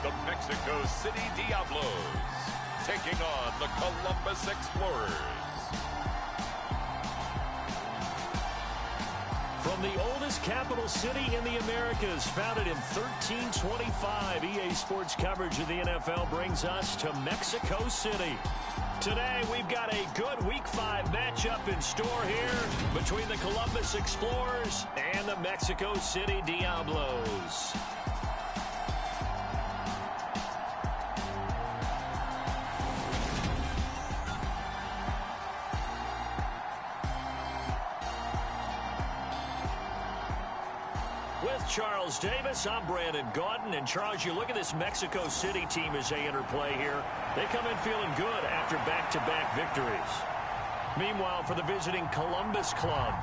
the Mexico City Diablos, taking on the Columbus Explorers. From the oldest capital city in the Americas, founded in 1325, EA Sports coverage of the NFL brings us to Mexico City. Today, we've got a good Week 5 matchup in store here between the Columbus Explorers and the Mexico City Diablos. With Charles Davis, I'm Brandon Gaudin. And Charles, you look at this Mexico City team as they enter play here. They come in feeling good after back-to-back victories. Meanwhile, for the visiting Columbus club,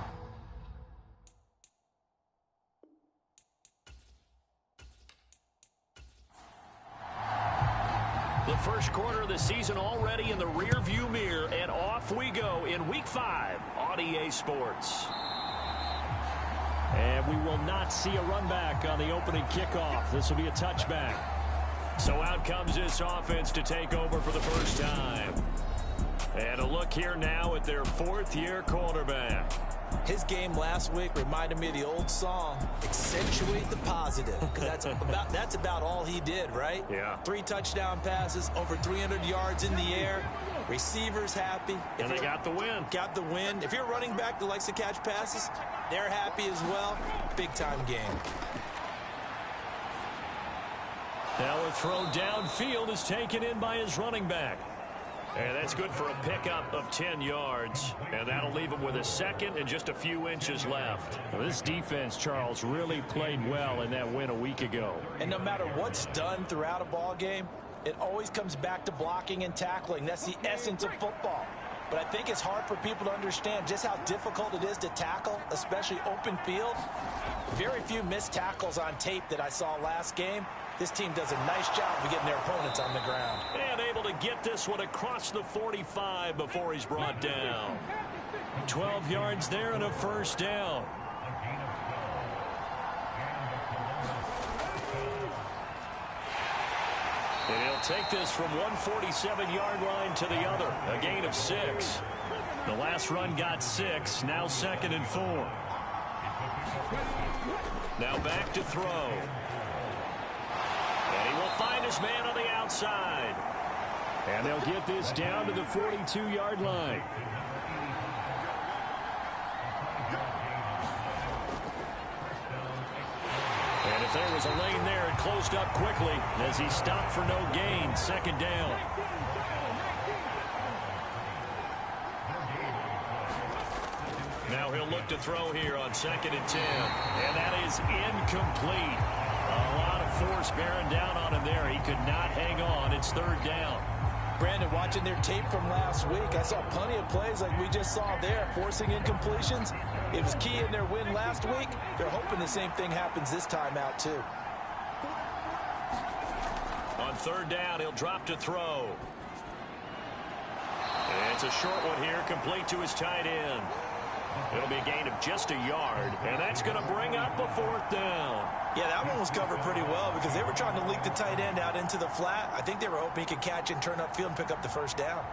the first quarter of the season already in the rear-view mirror, and off we go in Week 5 on EA Sports. And we will not see a run back on the opening kickoff. This will be a touchback. So out comes this offense to take over for the first time. And a look here now at their fourth-year quarterback. His game last week reminded me of the old song, accentuate the positive. Because that's about all he did, right? Yeah. 3 touchdown passes, over 300 yards in the air. Receivers happy. And they got the win. Got the win. If you're a running back that likes to catch passes, they're happy as well. Big-time game. Now a throw downfield is taken in by his running back. And that's good for a pickup of 10 yards. And that'll leave him with a second and just a few inches left. Well, this defense, Charles, really played well in that win a week ago. And no matter what's done throughout a ball game, it always comes back to blocking and tackling. That's the essence of football. But I think it's hard for people to understand just how difficult it is to tackle, especially open field. Very few missed tackles on tape that I saw last game. This team does a nice job of getting their opponents on the ground. And able to get this one across the 45 before he's brought down. 12 yards there and a first down. And he'll take this from 147-yard line to the other. A gain of 6. The last run got 6. Now 2nd and 4. Now back to throw. And he will find his man on the outside. And they'll get this down to the 42-yard line. And if there was a lane there, it closed up quickly as he stopped for no gain. 2nd down. Now he'll look to throw here on 2nd and 10. And that is incomplete. A lot of force bearing down on him there. He could not hang on. It's 3rd down. Brandon, watching their tape from last week, I saw plenty of plays like we just saw there, forcing incompletions. It was key in their win last week. They're hoping the same thing happens this time out, too. On 3rd down, he'll drop to throw. And it's a short one here, complete to his tight end. It'll be a gain of just a yard, and that's going to bring up a 4th down. Yeah, that one was covered pretty well because they were trying to leak the tight end out into the flat. I think they were hoping he could catch and turn upfield and pick up the first down.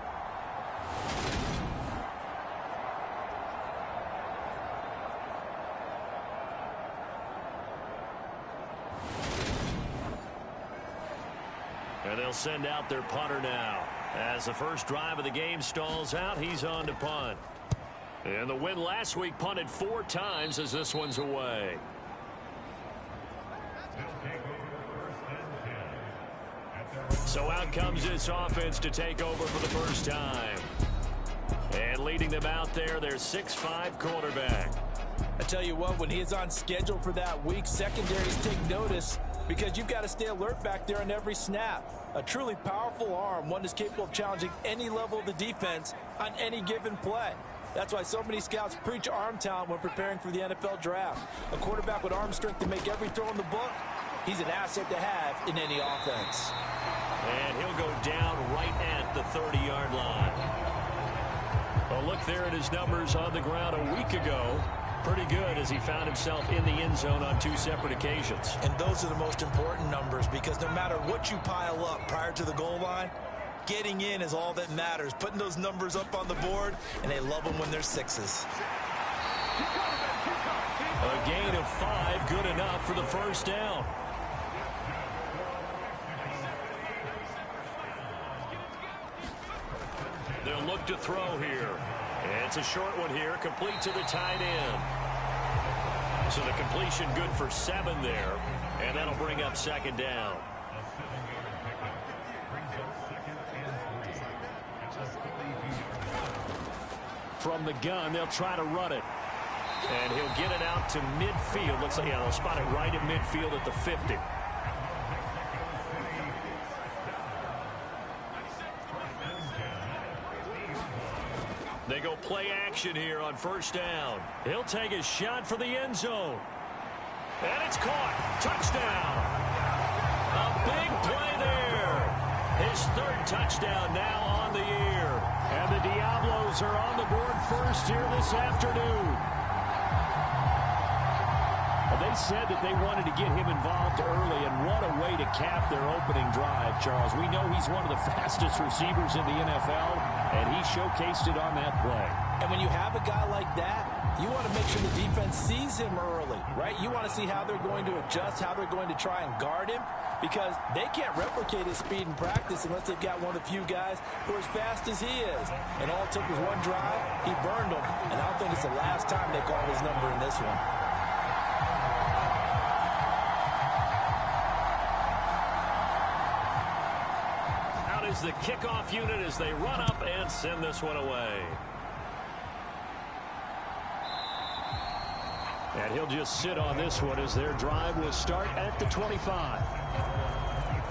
And they'll send out their punter now. As the first drive of the game stalls out, he's on to punt. And the win last week punted 4 times as this one's away. So out comes this offense to take over for the first time. And leading them out there, their 6'5" quarterback. I tell you what, when he is on schedule for that week, secondaries take notice because you've got to stay alert back there on every snap. A truly powerful arm, one that's capable of challenging any level of the defense on any given play. That's why so many scouts preach arm talent when preparing for the NFL draft. A quarterback with arm strength to make every throw in the book, he's an asset to have in any offense. And he'll go down right at the 30-yard line. A look there at his numbers on the ground a week ago. pretty good as he found himself in the end zone on 2 separate occasions. And those are the most important numbers, because no matter what you pile up prior to the goal line, getting in is all that matters. Putting those numbers up on the board, and they love them when they're 6s. A gain of 5, good enough for the first down. They'll look to throw here. It's a short one here, complete to the tight end. So the completion good for 7 there, and that'll bring up second down. From the gun, they'll try to run it. And he'll get it out to midfield. Looks like, yeah, they'll spot it right at midfield at the 50. They go play action here on first down. He'll take a shot for the end zone. And it's caught. Touchdown. A big play there. His 3rd touchdown now on the year. And the Diablos are on the board first here this afternoon. They said that they wanted to get him involved early, and what a way to cap their opening drive, Charles. We know he's one of the fastest receivers in the NFL, and he showcased it on that play. And when you have a guy like that, you want to make sure the defense sees him early, right? You want to see how they're going to adjust, how they're going to try and guard him, because they can't replicate his speed in practice unless they've got one of the few guys who are as fast as he is. And all it took was one drive, he burned them, and I don't think it's the last time they call his number in this one. Is the kickoff unit as they run up and send this one away. And he'll just sit on this one as their drive will start at the 25.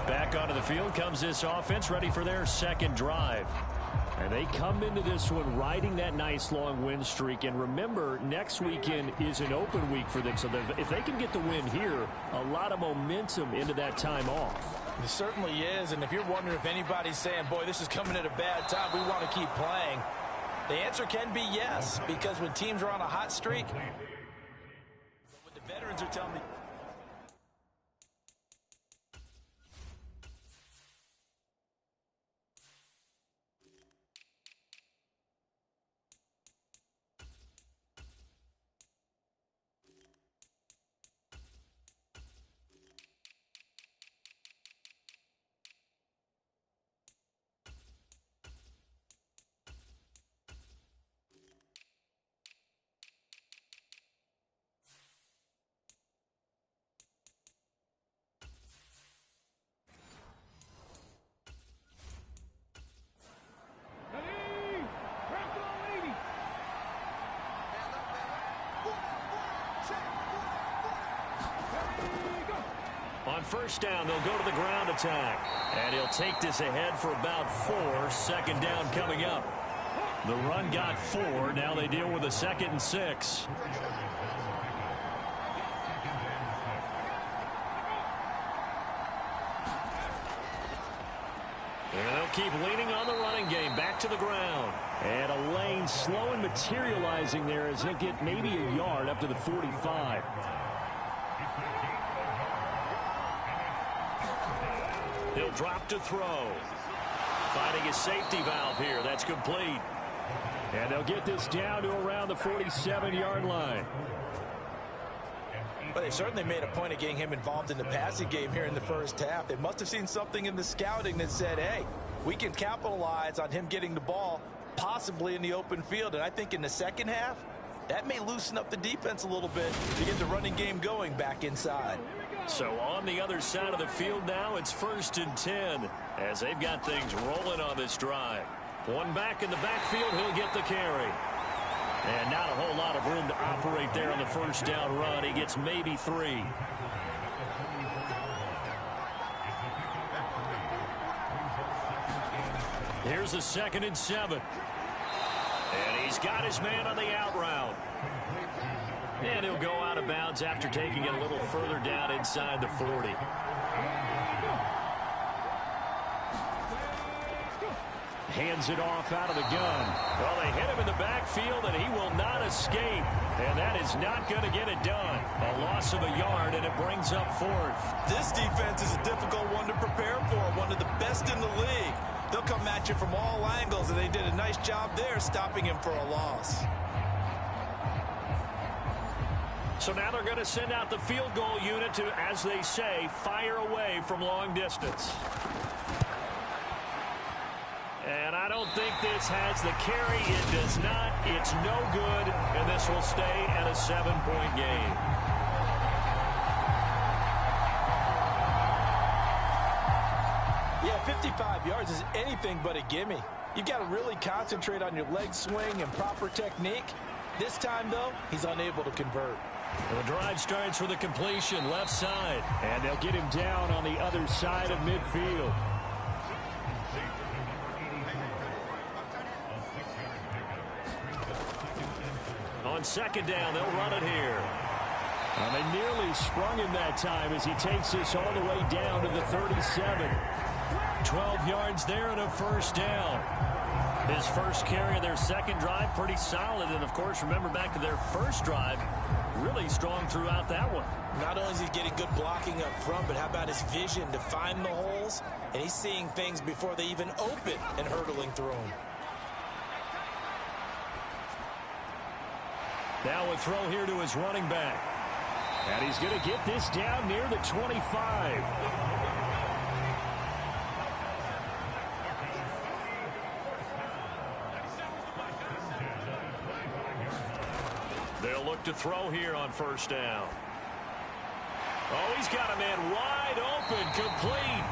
Back onto the field comes this offense, ready for their second drive. And they come into this one riding that nice long win streak. And remember, next weekend is an open week for them. So if they can get the win here, a lot of momentum into that time off. It certainly is, and if you're wondering if anybody's saying, boy, this is coming at a bad time, we want to keep playing, the answer can be yes, because when teams are on a hot streak, what the veterans are telling me. On first down, they'll go to the ground attack. And he'll take this ahead for about 4. Second down coming up. The run got 4. Now they deal with a 2nd and 6. And they'll keep leaning on the running game. Back to the ground. And a lane slow and materializing there as he'll get maybe a yard up to the 45. He'll drop to throw. Finding his safety valve here. That's complete. And they'll get this down to around the 47-yard line. Well, they certainly made a point of getting him involved in the passing game here in the first half. They must have seen something in the scouting that said, hey, we can capitalize on him getting the ball possibly in the open field. And I think in the second half, that may loosen up the defense a little bit to get the running game going back inside. So on the other side of the field now, it's 1st and 10 as they've got things rolling on this drive. One back in the backfield, he'll get the carry. And not a whole lot of room to operate there on the first down run. He gets maybe 3. Here's the 2nd and 7. And he's got his man on the out route. And he'll go out of bounds after taking it a little further down inside the 40. hands it off out of the gun. Well, they hit him in the backfield, and he will not escape. And that is not going to get it done. A loss of a yard, and it brings up fourth. This defense is a difficult one to prepare for, one of the best in the league. They'll come at you from all angles, and they did a nice job there stopping him for a loss. So now they're going to send out the field goal unit to, as they say, fire away from long distance. And I don't think this has the carry. It does not. It's no good, and this will stay at a 7-point game. Yeah, 55 yards is anything but a gimme. You've got to really concentrate on your leg swing and proper technique. This time, though, he's unable to convert. The drive starts with a completion left side, and they'll get him down on the other side of midfield. On second down, they'll run it here. And they nearly sprung him that time as he takes this all the way down to the 37. 12 yards there and a first down. His first carry of their second drive, pretty solid. And, of course, remember back to their first drive, really strong throughout that one. Not only is he getting good blocking up front, but how about his vision to find the holes? And he's seeing things before they even open and hurtling through them. Now a throw here to his running back. And he's going to get this down near the 25. They'll look to throw here on first down. Oh, he's got a man wide open, complete.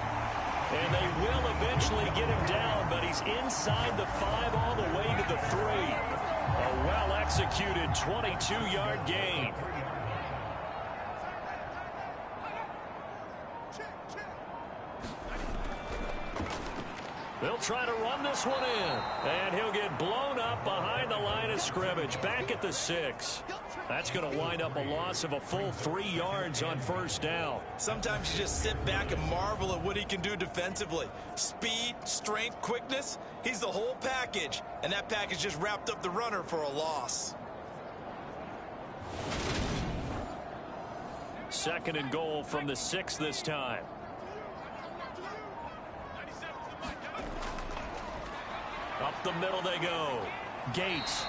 And they will eventually get him down, but he's inside the 5 all the way to the 3. A well-executed 22-yard gain. They'll try to run this one in. And he'll get blown up behind the line of scrimmage. Back at the 6. That's going to wind up a loss of a full 3 yards on first down. Sometimes you just sit back and marvel at what he can do defensively. Speed, strength, quickness. He's the whole package. And that package just wrapped up the runner for a loss. Second and goal from the 6 this time. Up the middle they go. Gates.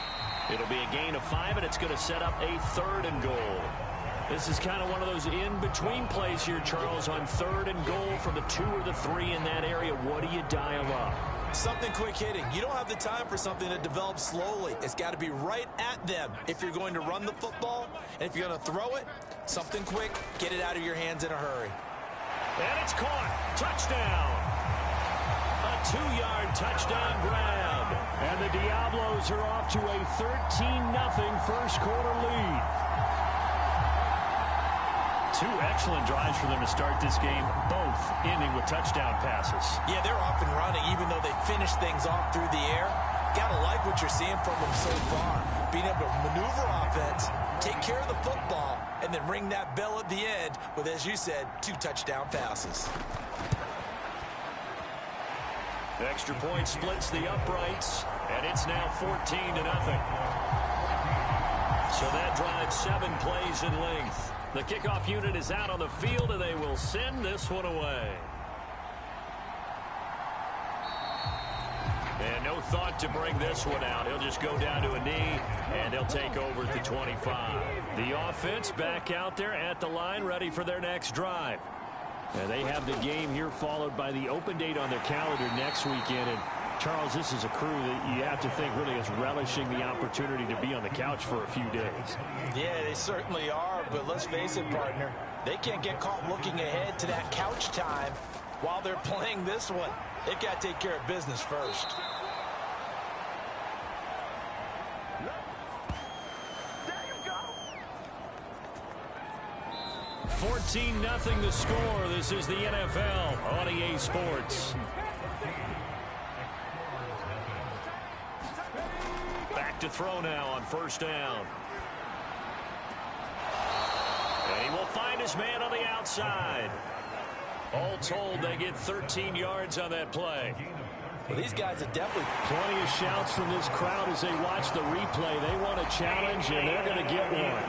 It'll be a gain of 5, and it's going to set up a 3rd and goal. This is kind of one of those in-between plays here, Charles, on 3rd and goal from the 2 or the 3 in that area. What do you dial up? Something quick hitting. You don't have the time for something that develops slowly. It's got to be right at them if you're going to run the football. And if you're going to throw it, something quick, get it out of your hands in a hurry. And it's caught. Touchdown. A 2-yard touchdown grab. And the Diablos are off to a 13-0 first quarter lead. 2 excellent drives for them to start this game, both ending with touchdown passes. Yeah, they're off and running, even though they finish things off through the air. Gotta like what you're seeing from them so far. Being able to maneuver offense, take care of the football, and then ring that bell at the end with, as you said, 2 touchdown passes. Extra point splits the uprights, and it's now 14-0. So that drives 7 plays in length. The kickoff unit is out on the field, and they will send this one away. And no thought to bring this one out. He'll just go down to a knee, and they'll take over at the 25. The offense back out there at the line, ready for their next drive. And they have the game here followed by the open date on their calendar next weekend. And, Charles, this is a crew that you have to think really is relishing the opportunity to be on the couch for a few days. Yeah, they certainly are. But let's face it, partner, they can't get caught looking ahead to that couch time while they're playing this one. They've got to take care of business first. 14-0 the score. This is the NFL on EA Sports. Back to throw now on first down. And he will find his man on the outside. All told, they get 13 yards on that play. Well, these guys are definitely... Plenty of shouts from this crowd as they watch the replay. They want a challenge, and they're going to get one.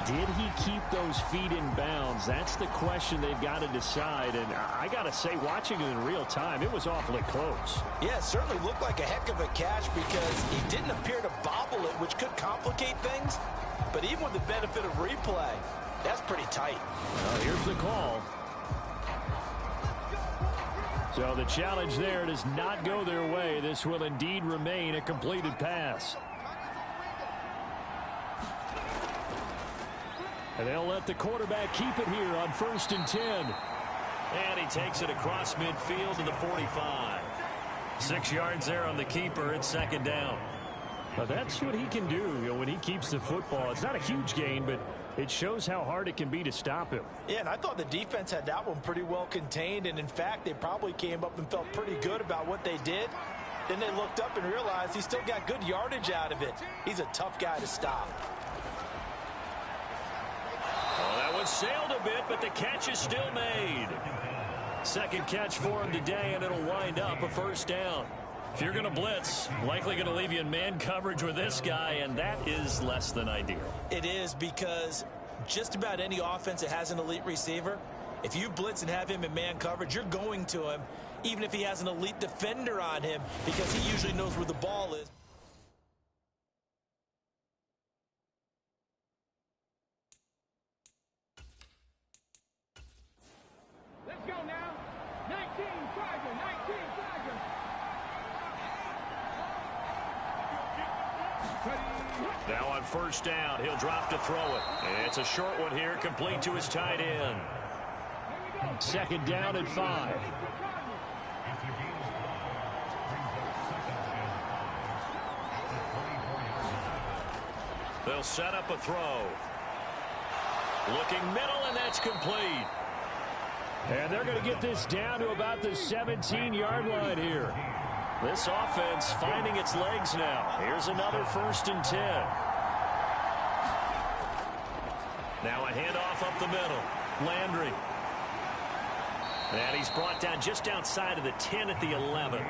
Did he keep those feet in bounds? That's the question they've got to decide. And I got to say, watching it in real time, it was awfully close. Yeah, it certainly looked like a heck of a catch because he didn't appear to bobble it, which could complicate things. But even with the benefit of replay, that's pretty tight. Well, here's the call. So the challenge there does not go their way. This will indeed remain a completed pass. And they'll let the quarterback keep it here on 1st and 10. And he takes it across midfield to the 45. 6 yards there on the keeper. It's 2nd down. But that's what he can do, when he keeps the football. It's not a huge gain, but it shows how hard it can be to stop him. Yeah, and I thought the defense had that one pretty well contained. And, in fact, they probably came up and felt pretty good about what they did. Then they looked up and realized he still got good yardage out of it. He's a tough guy to stop. Well, that one sailed a bit, but the catch is still made. 2nd catch for him today, and it'll wind up a 1st down. If you're going to blitz, likely going to leave you in man coverage with this guy, and that is less than ideal. It is, because just about any offense that has an elite receiver, if you blitz and have him in man coverage, you're going to him, even if he has an elite defender on him, because he usually knows where the ball is. Let's go now. 19 Tiger, 19 Tiger. Now on 1st down, he'll drop to throw it. It's a short one here, complete to his tight end. 2nd down and 5. They'll set up a throw. Looking middle, and that's complete. And they're going to get this down to about the 17-yard line here. This offense finding its legs now. Here's another 1st and 10. Now a handoff up the middle. Landry. And he's brought down just outside of the 10 at the 11.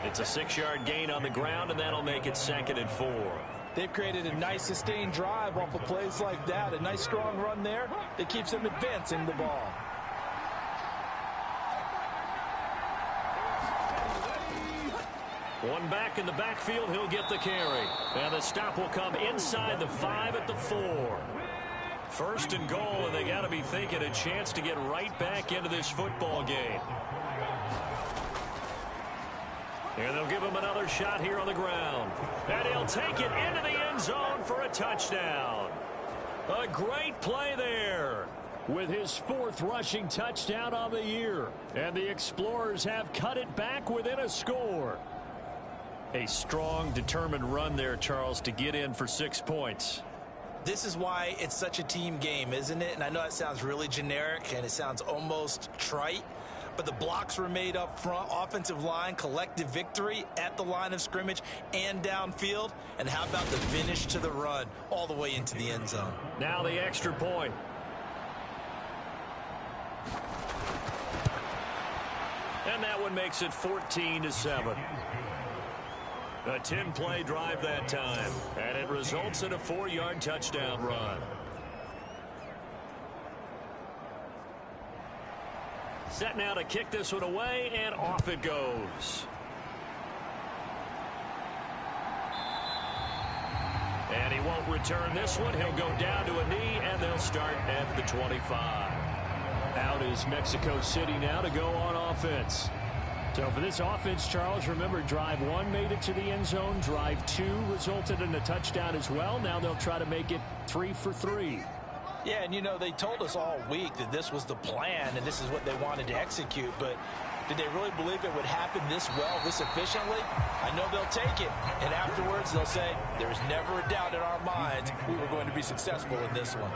It's a 6-yard gain on the ground, and that'll make it 2nd and 4. They've created a nice sustained drive off of plays like that. A nice strong run there that keeps them advancing the ball. One back in the backfield, he'll get the carry. And the stop will come inside the 5 at the 4. 1st and goal, and they got to be thinking a chance to get right back into this football game. And they'll give him another shot here on the ground. And he'll take it into the end zone for a touchdown. A great play there with his 4th rushing touchdown on the year. And the Explorers have cut it back within a score. A strong, determined run there, Charles, to get in for 6 points. This is why it's such a team game, isn't it? And I know it sounds really generic and it sounds almost trite, but the blocks were made up front, offensive line, collective victory at the line of scrimmage and downfield. And how about the finish to the run all the way into the end zone? Now the extra point. And that one makes it 14-7. A 10-play drive that time, and it results in a 4-yard touchdown run. Set now to kick this one away, and off it goes. And he won't return this one. He'll go down to a knee, and they'll start at the 25. Out is Mexico City now to go on offense. So for this offense, Charles, remember, drive 1 made it to the end zone. Drive 2 resulted in a touchdown as well. Now they'll try to make it 3 for 3. Yeah, and, you know, they told us all week that this was the plan and this is what they wanted to execute. But did they really believe it would happen this well, this efficiently? I know they'll take it. And afterwards, they'll say, there's never a doubt in our minds we were going to be successful in this one.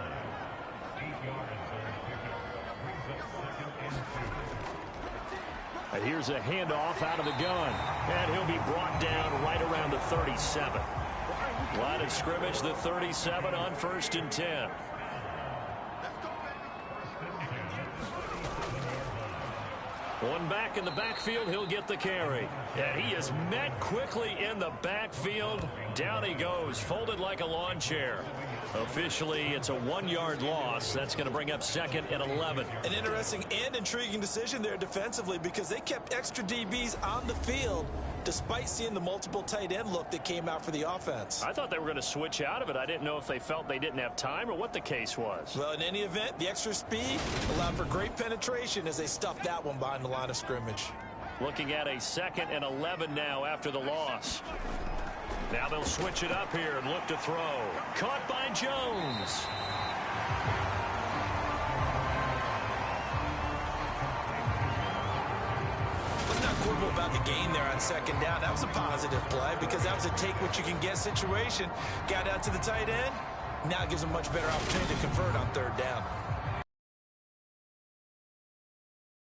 And here's a handoff out of the gun. And he'll be brought down right around the 37. Line of scrimmage, the 37 on 1st and 10. One back in the backfield, he'll get the carry. And he is met quickly in the backfield. Down he goes, folded like a lawn chair. Officially, it's a 1-yard loss. That's going to bring up 2nd and 11. An interesting and intriguing decision there defensively because they kept extra DBs on the field despite seeing the multiple tight end look that came out for the offense. I thought they were going to switch out of it. I didn't know if they felt they didn't have time or what the case was. Well, in any event, the extra speed allowed for great penetration as they stuffed that one behind the line of scrimmage. Looking at a 2nd and 11 now after the loss. Now they'll switch it up here and look to throw. Caught by Jones. Let's not quibble about the gain there on 2nd down. That was a positive play because that was a take-what-you-can-get situation. Got out to the tight end. Now it gives them much better opportunity to convert on 3rd down.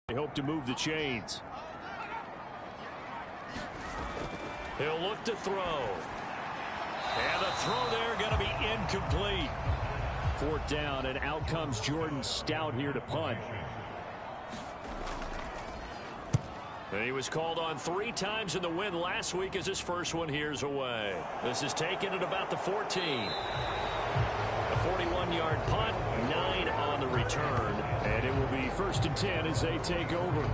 They hope to move the chains. He'll look to throw. And the throw there going to be incomplete. 4th down, and out comes Jordan Stout here to punt. And he was called on 3 times in the win last week as his first one here's away. This is taken at about the 14. A 41-yard punt, 9 on the return. And it will be 1st and 10 as they take over.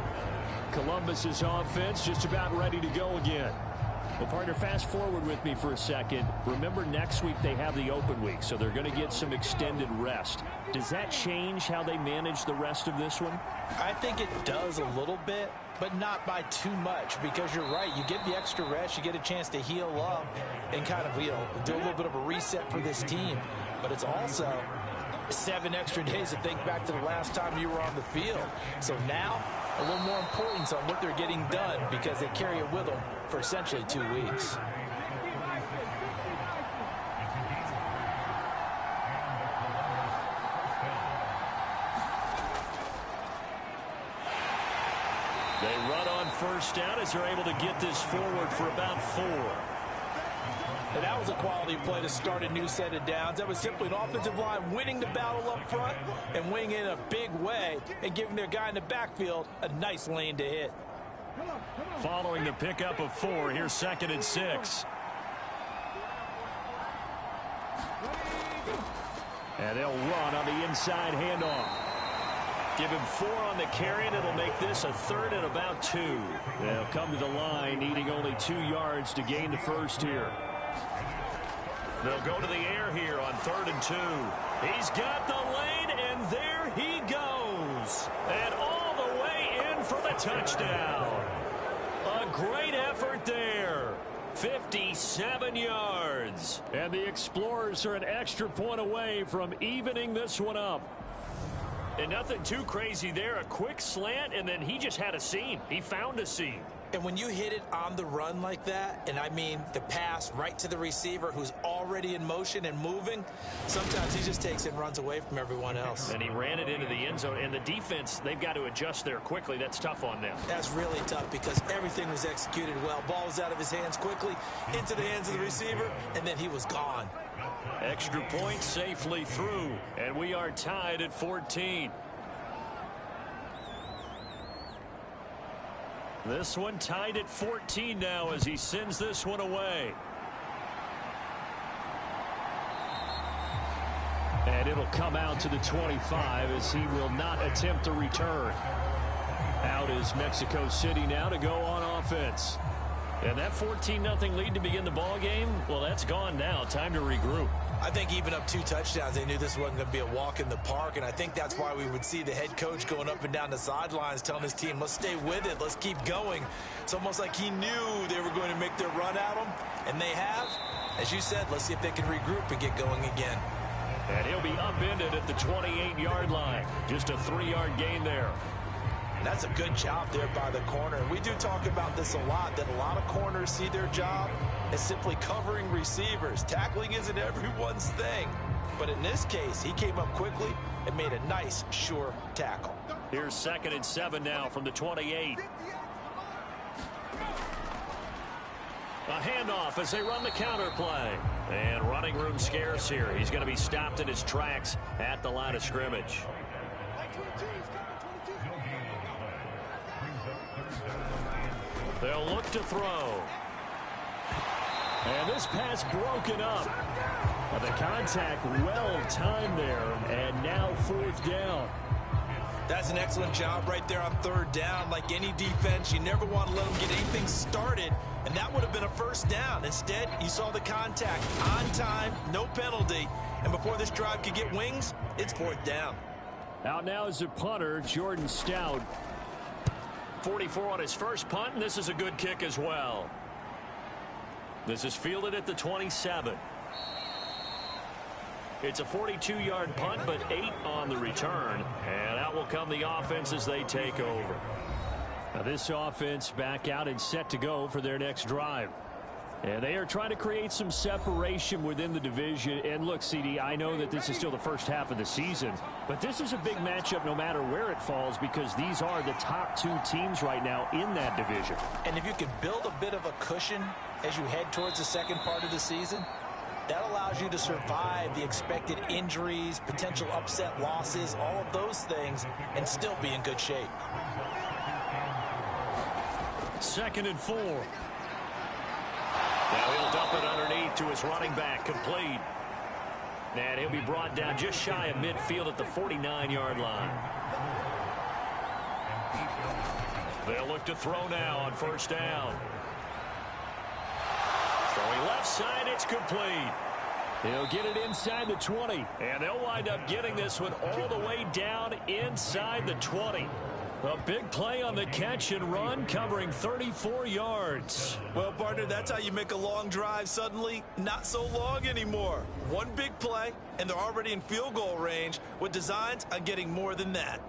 Columbus's offense just about ready to go again. Well, partner, fast forward with me for a second. Remember, next week they have the open week, so they're going to get some extended rest. Does that change how they manage the rest of this one? I think it does a little bit, but not by too much, because you're right. You get the extra rest, you get a chance to heal up and kind of, do a little bit of a reset for this team. But it's also 7 extra days to think back to the last time you were on the field. So now, a little more importance on what they're getting done because they carry it with them for essentially 2 weeks. They run on 1st down as they're able to get this forward for about 4. And that was a quality play to start a new set of downs. That was simply an offensive line winning the battle up front and winning in a big way and giving their guy in the backfield a nice lane to hit. Following the pickup of 4, here's 2nd and 6. And they'll run on the inside handoff. Give him 4 on the carry, and it'll make this a 3rd and about 2. They'll come to the line, needing only 2 yards to gain the first here. They'll go to the air here on 3rd and 2. He's got the lane, and there he goes. And all the way in for the touchdown. A great effort there. 57 yards. And the Explorers are an extra point away from evening this one up. And nothing too crazy there. A quick slant, and then he just had a seam. He found a seam. And when you hit it on the run like that, and I mean the pass right to the receiver who's already in motion and moving, sometimes he just takes it and runs away from everyone else. And he ran it into the end zone. And the defense, they've got to adjust there quickly. That's tough on them. That's really tough because everything was executed well. Ball was out of his hands quickly, into the hands of the receiver, and then he was gone. Extra point safely through, and we are tied at 14. This one tied at 14 now as he sends this one away. And it'll come out to the 25 as he will not attempt a return. Out is Mexico City now to go on offense. And that 14-0 lead to begin the ball game, well, that's gone now. Time to regroup. I think even up 2 touchdowns, they knew this wasn't going to be a walk in the park, and I think that's why we would see the head coach going up and down the sidelines telling his team, let's stay with it, let's keep going. It's almost like he knew they were going to make their run at him, and they have. As you said, let's see if they can regroup and get going again. And he'll be upended at the 28-yard line. Just a 3-yard gain there. That's a good job there by the corner. We do talk about this a lot, that a lot of corners see their job as simply covering receivers. Tackling isn't everyone's thing. But in this case, he came up quickly and made a nice, sure tackle. Here's 2nd and 7 now from the 28. A handoff as they run the counter play. And running room scarce here. He's going to be stopped in his tracks at the line of scrimmage. They'll look to throw. And this pass broken up. The contact well timed there, and now 4th down. That's an excellent job right there on 3rd down. Like any defense, you never want to let them get anything started, and that would have been a 1st down. Instead, you saw the contact on time, no penalty, and before this drive could get wings, it's 4th down. Out now is the punter, Jordan Stout. 44 on his first punt, and this is a good kick as well. This is fielded at the 27. It's a 42-yard punt, but 8 on the return. And out will come the offense as they take over. Now this offense back out and set to go for their next drive. And they are trying to create some separation within the division. And look, CD, I know that this is still the first half of the season, but this is a big matchup no matter where it falls, because these are the top 2 teams right now in that division. And if you can build a bit of a cushion as you head towards the second part of the season, that allows you to survive the expected injuries, potential upset losses, all of those things, and still be in good shape. 2nd and 4. Now he'll dump it underneath to his running back, complete. And he'll be brought down just shy of midfield at the 49-yard line. They'll look to throw now on 1st down. Throwing left side, it's complete. He'll get it inside the 20. And they'll wind up getting this one all the way down inside the 20. A big play on the catch and run, covering 34 yards. Well, partner, that's how you make a long drive suddenly not so long anymore. One big play, and they're already in field goal range with designs on getting more than that.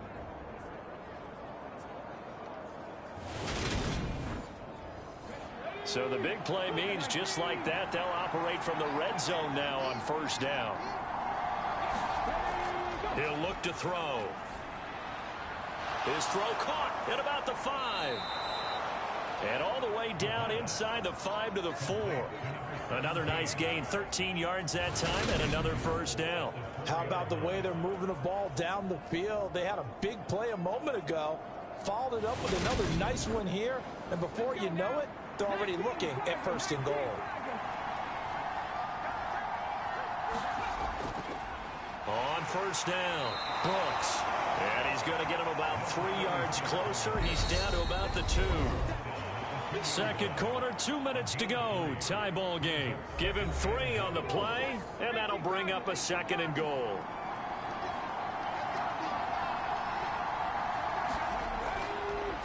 So the big play means just like that, they'll operate from the red zone now on 1st down. He'll look to throw. His throw caught at about the 5. And all the way down inside the 5 to the 4. Another nice gain, 13 yards that time, and another 1st down. How about the way they're moving the ball down the field? They had a big play a moment ago, followed it up with another nice one here, and before you know it, they're already looking at 1st and goal. On 1st down, Brooks. And he's going to get him about 3 yards closer. He's down to about the 2. 2nd quarter, 2 minutes to go. Tie ball game. Give him 3 on the play, and that'll bring up a 2nd and goal.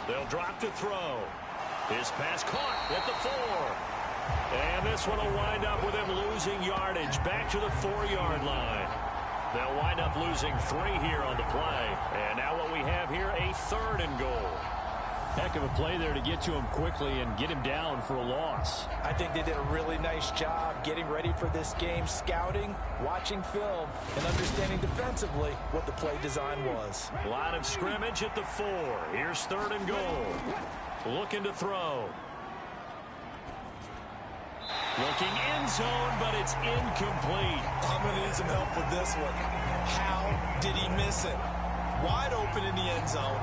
They'll drop to throw. His pass caught at the 4. And this one will wind up with him losing yardage back to the 4-yard line. They'll wind up losing 3 here on the play. And now what we have here, a 3rd and goal. Heck of a play there to get to him quickly and get him down for a loss. I think they did a really nice job getting ready for this game, scouting, watching film, and understanding defensively what the play design was. A lot of scrimmage at the 4. Here's 3rd and goal. Looking to throw. Looking end zone, but it's incomplete. I'm going to need some help with this one. How did he miss it? Wide open in the end zone.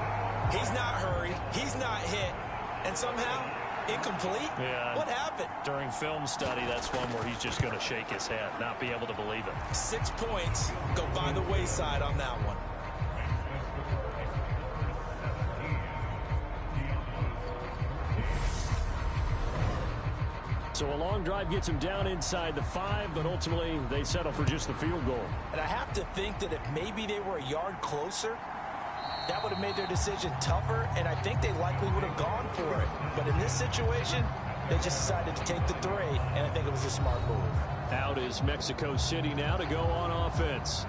He's not hurried. He's not hit. And somehow, incomplete? Yeah. What happened? During film study, that's one where he's just going to shake his head, not be able to believe it. 6 points go by the wayside on that one. So a long drive gets him down inside the 5, but ultimately they settle for just the field goal. And I have to think that if maybe they were a yard closer, that would have made their decision tougher, and I think they likely would have gone for it. But in this situation, they just decided to take the 3, and I think it was a smart move. Out is Mexico City now to go on offense.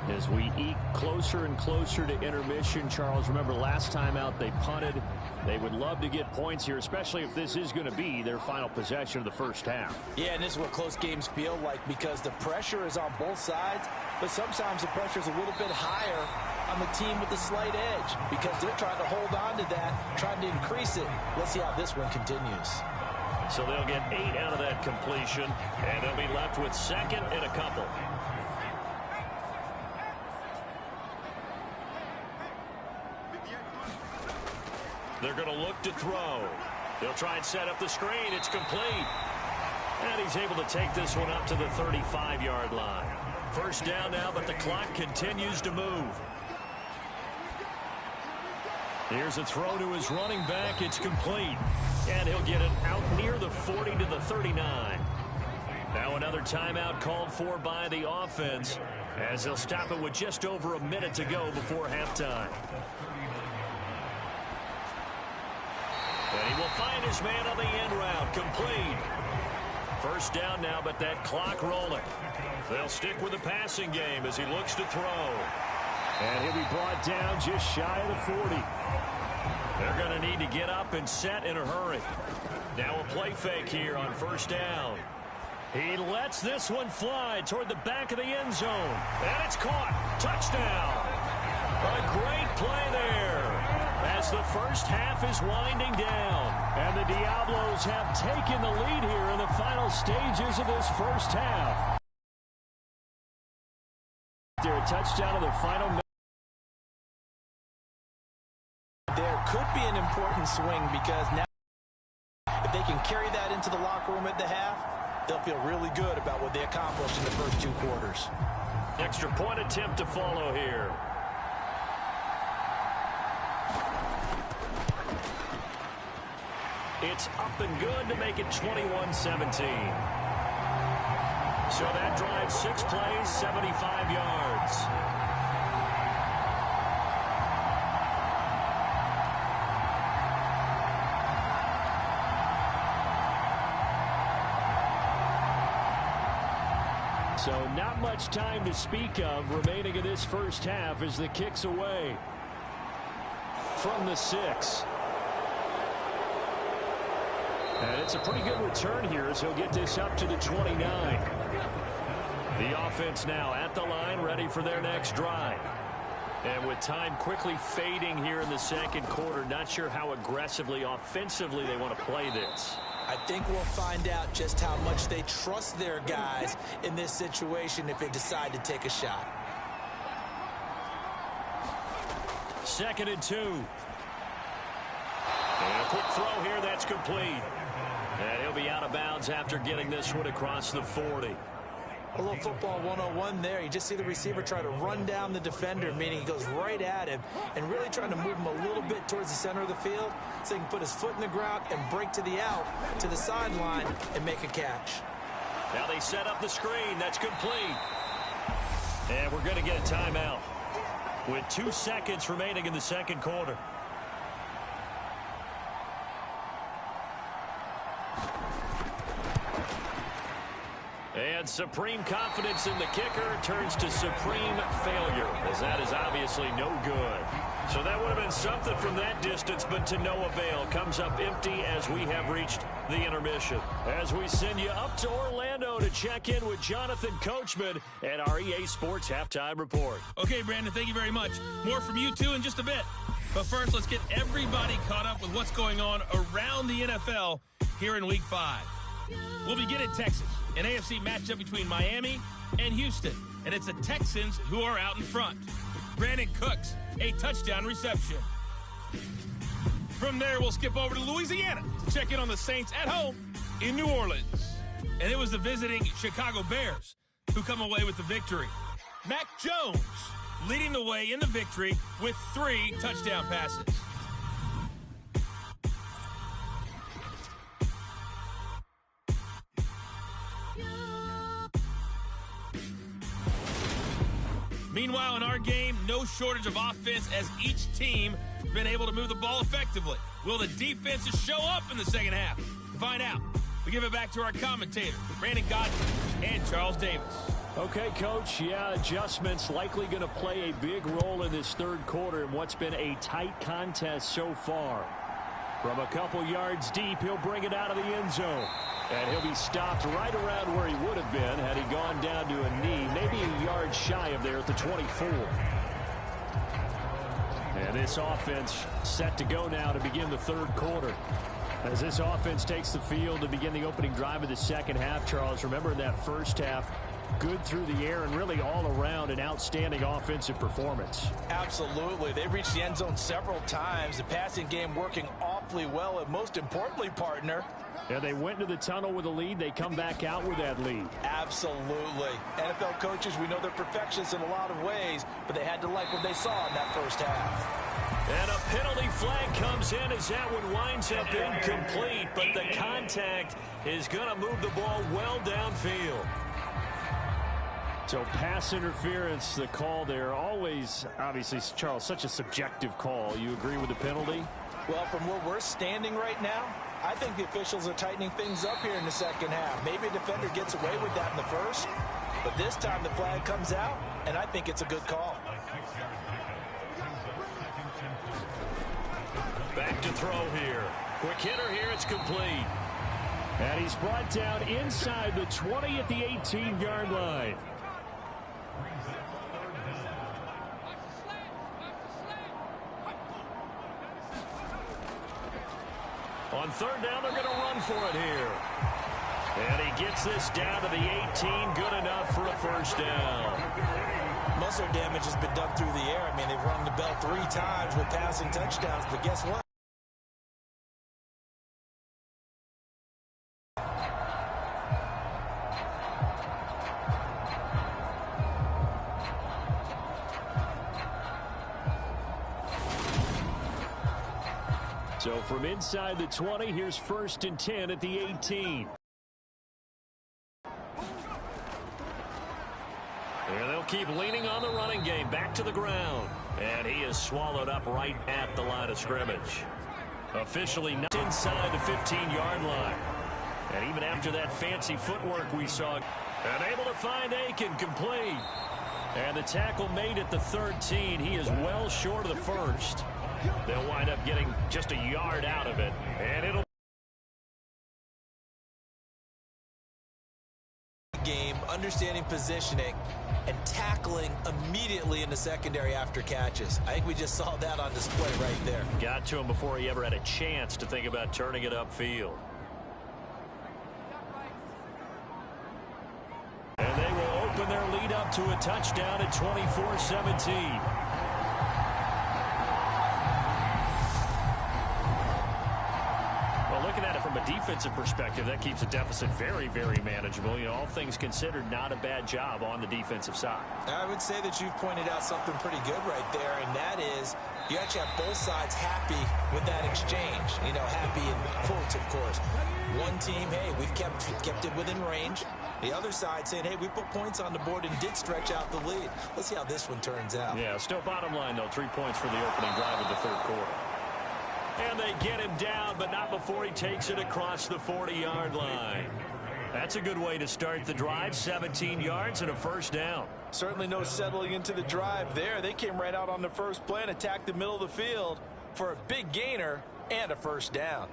As we eke closer and closer to intermission, Charles, remember last time out they punted. They would love to get points here, especially if this is going to be their final possession of the first half. Yeah, and this is what close games feel like because the pressure is on both sides, but sometimes the pressure is a little bit higher on the team with the slight edge because they're trying to hold on to that, trying to increase it. Let's see how this one continues. So they'll get 8 out of that completion, and they'll be left with 2nd and a couple. They're going to look to throw. They'll try and set up the screen. It's complete. And he's able to take this one up to the 35-yard line. First down now, but the clock continues to move. Here's a throw to his running back. It's complete. And he'll get it out near the 40 to the 39. Now another timeout called for by the offense as they'll stop it with just over a minute to go before halftime. And he will find his man on the end route. Complete. First down now, but that clock rolling. They'll stick with the passing game as he looks to throw. And he'll be brought down just shy of the 40. They're going to need to get up and set in a hurry. Now a play fake here on first down. He lets this one fly toward the back of the end zone. And it's caught. Touchdown. A great play there as the first half is winding down. And the Diablos have taken the lead here in the final stages of this first half. They're a touchdown of the final minute. There could be an important swing because now if they can carry that into the locker room at the half, they'll feel really good about what they accomplished in the first 2 quarters. Extra point attempt to follow here. It's up and good to make it 21-17. So that drives 6 plays, 75 yards. So not much time to speak of remaining in this first half as the kick's away from the 6. And it's a pretty good return here as he'll get this up to the 29. The offense now at the line, ready for their next drive. And with time quickly fading here in the second quarter, not sure how aggressively, offensively they want to play this. I think we'll find out just how much they trust their guys in this situation if they decide to take a shot. 2nd and 2. And a quick throw here, that's complete. And he'll be out of bounds after getting this one across the 40. A little football 101 there. You just see the receiver try to run down the defender, meaning he goes right at him and really trying to move him a little bit towards the center of the field so he can put his foot in the ground and break to the out, to the sideline, and make a catch. Now they set up the screen. That's complete. And we're going to get a timeout with 2 seconds remaining in the second quarter. And supreme confidence in the kicker turns to supreme failure, as that is obviously no good. So that would have been something from that distance, but to no avail. Comes up empty as we have reached the intermission. As we send you up to Orlando to check in with Jonathan Coachman at our EA Sports Halftime Report. Okay, Brandon, thank you very much. More from you two in just a bit. But first, let's get everybody caught up with what's going on around the NFL here in Week 5. We'll begin in Texas, an AFC matchup between Miami and Houston. And it's the Texans who are out in front. Brandon Cooks, a touchdown reception. From there, we'll skip over to Louisiana to check in on the Saints at home in New Orleans. And it was the visiting Chicago Bears who come away with the victory. Mac Jones leading the way in the victory with 3 touchdown passes. Meanwhile, in our game, no shortage of offense as each team has been able to move the ball effectively. Will the defenses show up in the second half? To find out, we give it back to our commentators, Brandon Godwin and Charles Davis. Okay, Coach, adjustments likely going to play a big role in this third quarter in what's been a tight contest so far. From a couple yards deep, he'll bring it out of the end zone. And he'll be stopped right around where he would have been had he gone down to a knee, maybe a yard shy of there at the 24. And this offense set to go now to begin the third quarter. As this offense takes the field to begin the opening drive of the second half, Charles, remember in that first half, Good through the air and really all around an outstanding offensive performance. Absolutely. They've reached the end zone several times. The passing game working awfully well, and most importantly, partner. And they went to the tunnel with a lead. They come back out with that lead. Absolutely. NFL coaches, we know they're perfectionists in a lot of ways, but they had to like what they saw in that first half. And a penalty flag comes in as that one winds up incomplete, but the contact is going to move the ball well downfield. So pass interference, the call there. Always, obviously, Charles, such a subjective call. You agree with the penalty? Well, from where we're standing right now, I think the officials are tightening things up here in the second half. Maybe a defender gets away with that in the first, but this time the flag comes out, and I think it's a good call. Back to throw here. Quick hitter here, it's complete. And he's brought down inside the 20 at the 18-yard line. On third down, they're going to run for it here. And he gets this down to the 18. Good enough for a first down. Most of their damage has been done through the air. I mean, they've rung the bell 3 times with passing touchdowns, but guess what? So from inside the 20, here's 1st and 10 at the 18. And they'll keep leaning on the running game. Back to the ground. And he is swallowed up right at the line of scrimmage. Officially not inside the 15-yard line. And even after that fancy footwork we saw, and able to find Aiken complete. And the tackle made at the 13. He is well short of the first. They'll wind up getting just a yard out of it. And it'll game, understanding positioning, and tackling immediately in the secondary after catches. I think we just saw that on display right there. Got to him before he ever had a chance to think about turning it upfield. And they will open their lead up to a touchdown at 24-17. Looking at it from a defensive perspective, that keeps the deficit very, very manageable. You know, all things considered, not a bad job on the defensive side. I would say that you've pointed out something pretty good right there, and that is you actually have both sides happy with that exchange. You know, happy in quotes, of course. One team, hey, we've kept it within range. The other side saying, hey, we put points on the board and did stretch out the lead. Let's see how this one turns out. Yeah, still bottom line, though, 3 points for the opening drive of the third quarter. And they get him down, but not before he takes it across the 40-yard line. That's a good way to start the drive, 17 yards and a first down. Certainly no settling into the drive there. They came right out on the first play and attacked the middle of the field for a big gainer and a first down.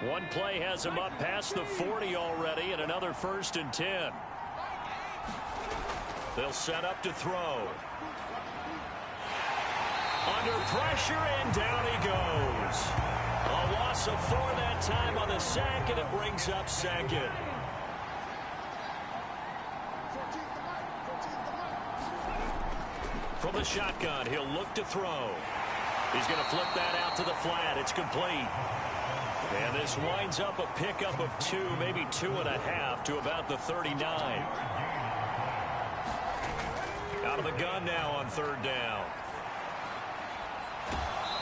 One play has him up past the 40 already, and another 1st and 10. They'll set up to throw. Under pressure, and down he goes. A loss of 4 that time on the sack, and it brings up 2nd. From the shotgun, he'll look to throw. He's going to flip that out to the flat. It's complete. And this winds up a pickup of 2, maybe 2.5 to about the 39. Out of the gun now on third down.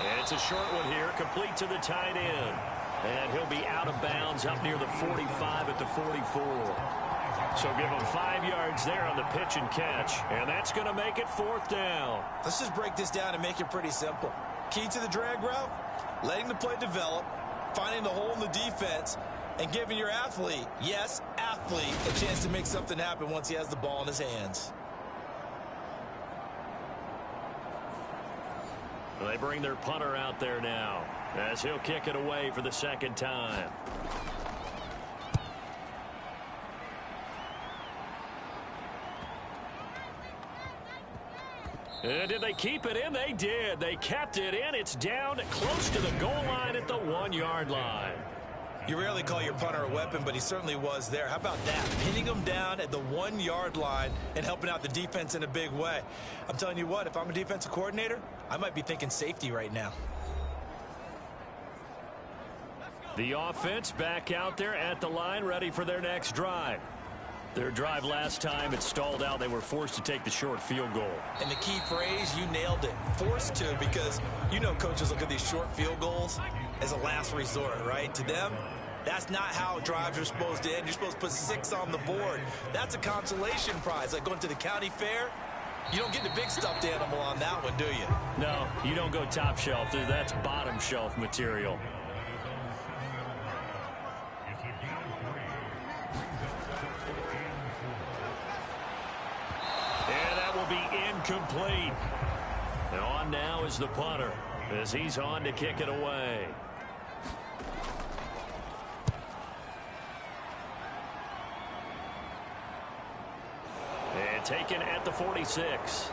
And it's a short one here, complete to the tight end. And he'll be out of bounds up near the 45 at the 44. So give him 5 yards there on the pitch and catch. And that's going to make it 4th down. Let's just break this down and make it pretty simple. Key to the drag route, letting the play develop, finding the hole in the defense, and giving your athlete, yes, athlete, a chance to make something happen once he has the ball in his hands. They bring their punter out there now as he'll kick it away for the 2nd time. Did they keep it in? They did. They kept it in. It's down close to the goal line at the 1-yard line. You rarely call your punter a weapon, but he certainly was there. How about that? Pinning him down at the 1-yard line and helping out the defense in a big way. I'm telling you what, if I'm a defensive coordinator, I might be thinking safety right now. The offense back out there at the line, ready for their next drive. Their drive last time, it stalled out. They were forced to take the short field goal. And the key phrase, you nailed it. Forced to, because you know coaches look at these short field goals as a last resort, right? To them, that's not how drives are supposed to end. You're supposed to put 6 on the board. That's a consolation prize. Like going to the county fair, you don't get the big stuffed animal on that one, do you? No, you don't go top shelf. That's bottom shelf material. And that will be incomplete. And on now is the punter as he's on to kick it away. And taken at the 46.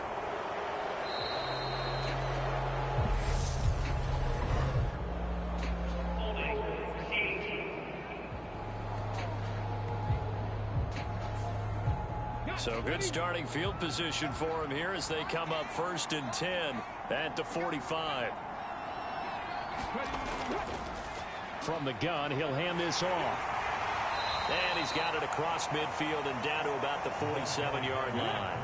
So good starting field position for him here as they come up 1st and 10 at the 45. From the gun, he'll hand this off. And he's got it across midfield and down to about the 47-yard line.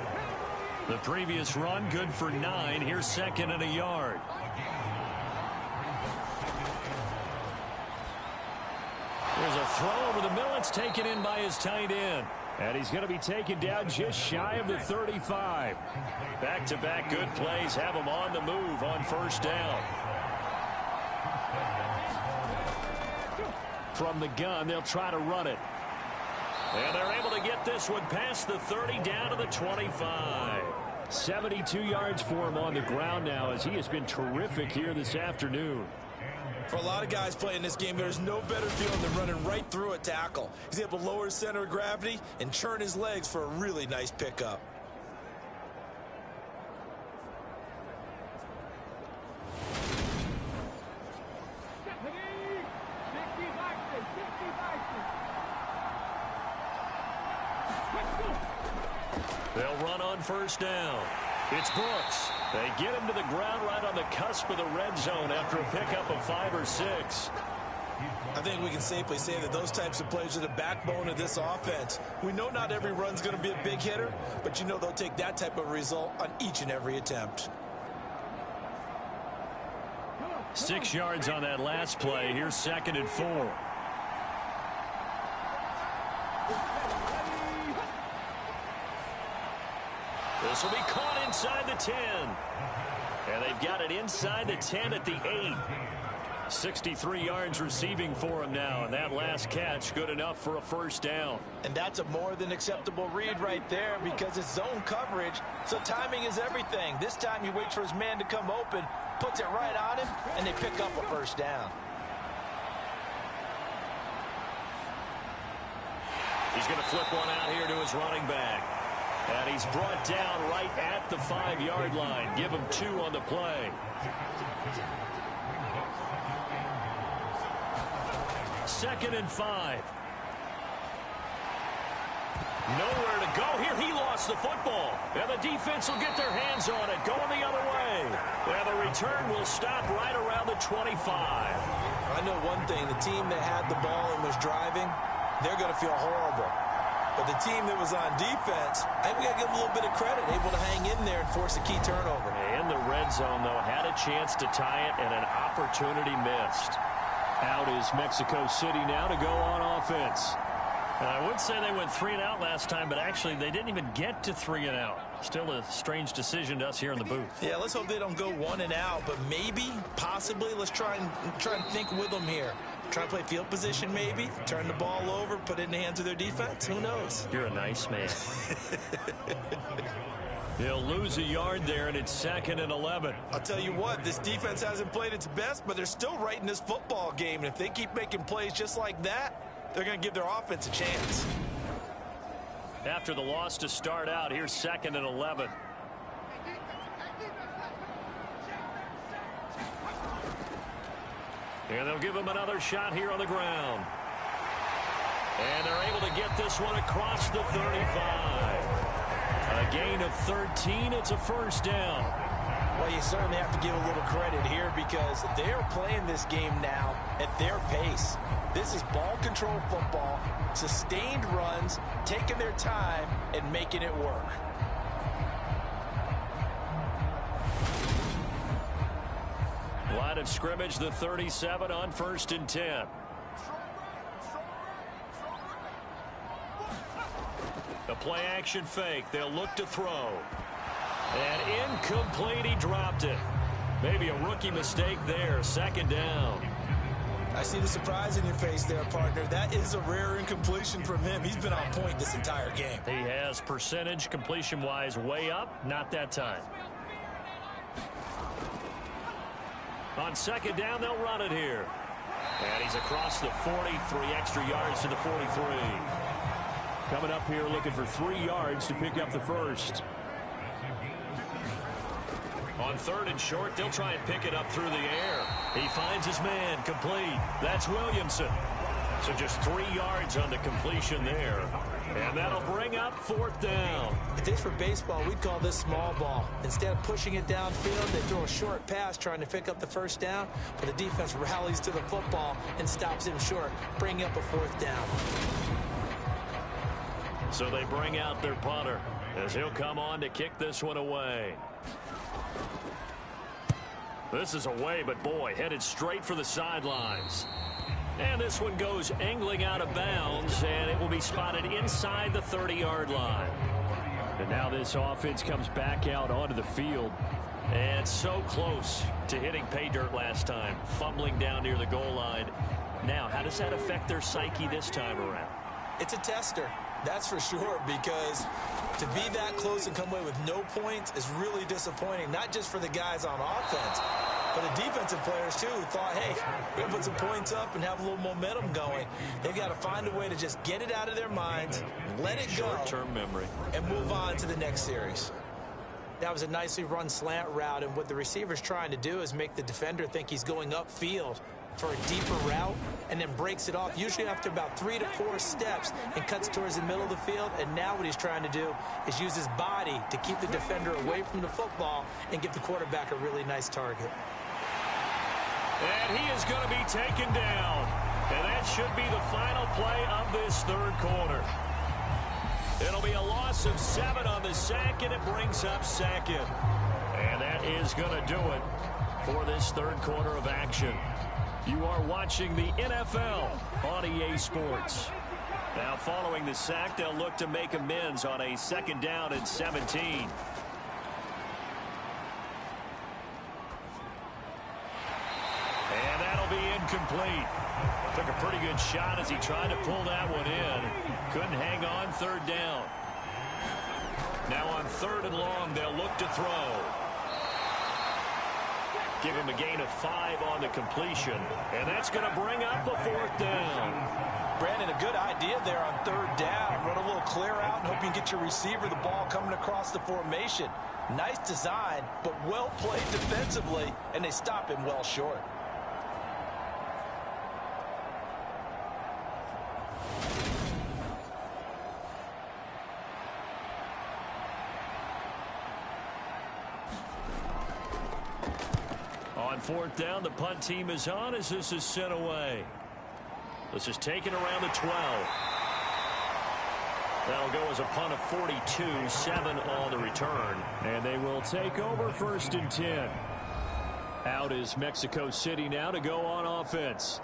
The previous run, good for 9. Here's 2nd and a yard. There's a throw over the middle. It's taken in by his tight end. And he's going to be taken down just shy of the 35. Back-to-back good plays have him on the move on 1st down. From the gun, they'll try to run it. And they're able to get this one past the 30 down to the 25. 72 yards for him on the ground now as he has been terrific here this afternoon. For a lot of guys playing this game, there's no better feeling than running right through a tackle. He's able to lower his center of gravity and churn his legs for a really nice pickup. They'll run on 1st down. It's Brooks. They get him to the ground right on the cusp of the red zone after a pickup of 5 or 6. I think we can safely say that those types of plays are the backbone of this offense. We know not every run's going to be a big hitter, but you know they'll take that type of result on each and every attempt. 6 yards on that last play. Here's 2nd and 4. This will be caught inside the 10. And they've got it inside the 10 at the 8. 63 yards receiving for him now. And that last catch good enough for a 1st down. And that's a more than acceptable read right there because it's zone coverage. So timing is everything. This time he waits for his man to come open, puts it right on him, and they pick up a 1st down. He's going to flip one out here to his running back. And he's brought down right at the 5-yard line. Give him 2 on the play. 2nd and 5. Nowhere to go here. He lost the football. And the defense will get their hands on it. Going the other way. And the return will stop right around the 25. I know one thing. The team that had the ball and was driving, they're going to feel horrible. But the team that was on defense, I think we got to give them a little bit of credit, able to hang in there and force a key turnover. In the red zone, though, had a chance to tie it and an opportunity missed. Out is Mexico City now to go on offense. I would say they went 3 and out last time, but actually they didn't even get to 3 and out. Still a strange decision to us here in the booth. Yeah, let's hope they don't go 1 and out, but maybe, possibly, let's try and think with them here. Try to play field position maybe, turn the ball over, put it in the hands of their defense. Who knows? You're a nice man. They'll lose a yard there, and it's 2nd and 11. I'll tell you what, this defense hasn't played its best, but they're still right in this football game. And if they keep making plays just like that, they're going to give their offense a chance. After the loss to start out, here's 2nd and 11. And they'll give him another shot here on the ground. And they're able to get this one across the 35. A gain of 13. It's a first down. Well, you certainly have to give a little credit here because they're playing this game now at their pace. This is ball control football, sustained runs, taking their time, and making it work. Line of scrimmage, the 37 on 1st and 10. The play action fake. They'll look to throw. And incomplete. He dropped it. Maybe a rookie mistake there. 2nd down. I see the surprise in your face there, partner. That is a rare incompletion from him. He's been on point this entire game. He has percentage completion-wise way up. Not that time. On 2nd down, they'll run it here. And he's across the 40, 3 extra yards to the 43. Coming up here looking for 3 yards to pick up the first. On 3rd and short, they'll try and pick it up through the air. He finds his man, complete. That's Williamson. So just 3 yards on the completion there. And that'll bring up 4th down. If this were baseball, we'd call this small ball. Instead of pushing it downfield, they throw a short pass trying to pick up the first down, but the defense rallies to the football and stops him short, bringing up a 4th down. So they bring out their punter as he'll come on to kick this one away. This is away, but boy, headed straight for the sidelines. And this one goes angling out of bounds, and it will be spotted inside the 30-yard line. And now this offense comes back out onto the field. And so close to hitting pay dirt last time, fumbling down near the goal line. Now, how does that affect their psyche this time around? It's a tester, that's for sure, because to be that close and come away with no points is really disappointing, not just for the guys on offense, but the defensive players, too, who thought, hey, we're going to put some points up and have a little momentum going. They've got to find a way to just get it out of their minds, let it go, short-term memory, and move on to the next series. That was a nicely run slant route, and what the receiver's trying to do is make the defender think he's going upfield for a deeper route and then breaks it off, usually after about 3 to 4 steps, and cuts towards the middle of the field. And now what he's trying to do is use his body to keep the defender away from the football and give the quarterback a really nice target. And he is going to be taken down. And that should be the final play of this 3rd quarter. It'll be a loss of 7 on the sack, and it brings up 2nd. And that is going to do it for this 3rd quarter of action. You are watching the NFL on EA Sports. Now, following the sack, they'll look to make amends on a 2nd down and 17. And that'll be incomplete. Took a pretty good shot as he tried to pull that one in. Couldn't hang on 3rd down. Now on 3rd and long, they'll look to throw. Give him a gain of 5 on the completion. And that's going to bring up a 4th down. Brandon, a good idea there on 3rd down. Run a little clear out and hope you can get your receiver the ball coming across the formation. Nice design, but well played defensively, and they stop him well short. On 4th down, the punt team is on as this is sent away. This is taken around the 12. That'll go as a punt of 42, 7 on the return. And they will take over 1st and 10. Out is Mexico City now to go on offense.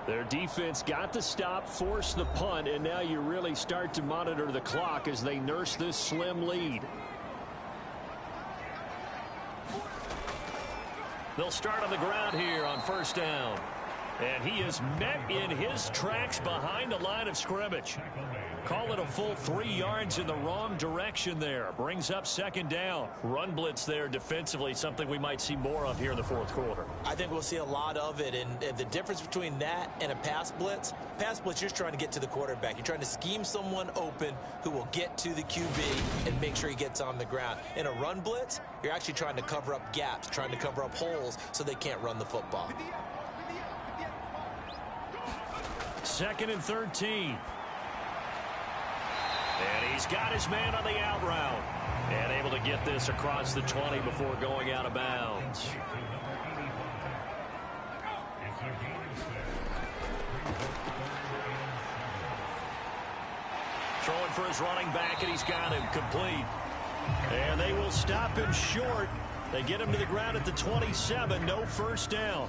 Their defense got the stop, forced the punt, and now you really start to monitor the clock as they nurse this slim lead. They'll start on the ground here on 1st down. And he is met in his tracks behind the line of scrimmage. Call it a full 3 yards in the wrong direction there. Brings up 2nd down. Run blitz there defensively, something we might see more of here in the 4th quarter. I think we'll see a lot of it. And the difference between that and a pass blitz, you're trying to get to the quarterback. You're trying to scheme someone open who will get to the QB and make sure he gets on the ground. In a run blitz, you're actually trying to cover up gaps, trying to cover up holes so they can't run the football. 2nd and 13. And he's got his man on the out route. And able to get this across the 20 before going out of bounds. Throwing for his running back, and he's got him complete. And they will stop him short. They get him to the ground at the 27. No first down.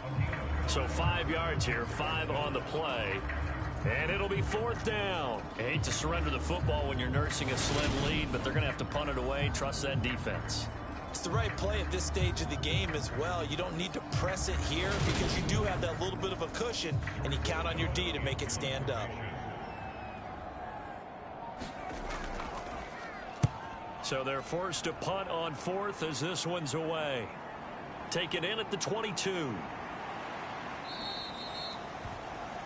So 5 yards here, 5 on the play. And it'll be 4th down. I hate to surrender the football when you're nursing a slim lead, but they're going to have to punt it away. Trust that defense. It's the right play at this stage of the game as well. You don't need to press it here because you do have that little bit of a cushion, and you count on your D to make it stand up. So they're forced to punt on 4th as this one's away. Take it in at the 22.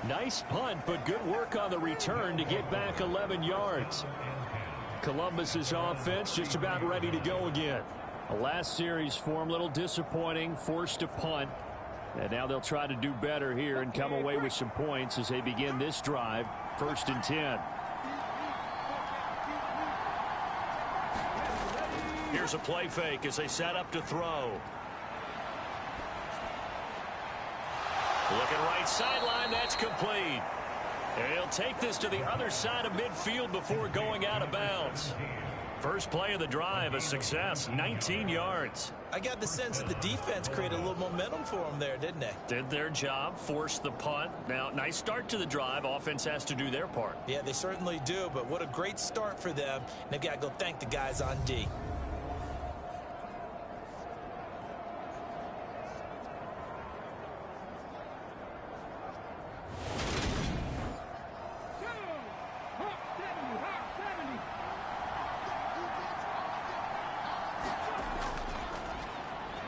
Nice punt, but good work on the return to get back 11 yards. Columbus's offense just about ready to go again. A last series form, a little disappointing, forced to punt. And now they'll try to do better here and come away with some points as they begin this drive. 1st and 10. Here's a play fake as they set up to throw. Looking right sideline, that's complete. And he'll take this to the other side of midfield before going out of bounds. First play of the drive, a success, 19 yards. I got the sense that the defense created a little momentum for them there, didn't they? Did their job, forced the punt. Now, nice start to the drive. Offense has to do their part. Yeah, they certainly do, but what a great start for them. And they've got to go thank the guys on D.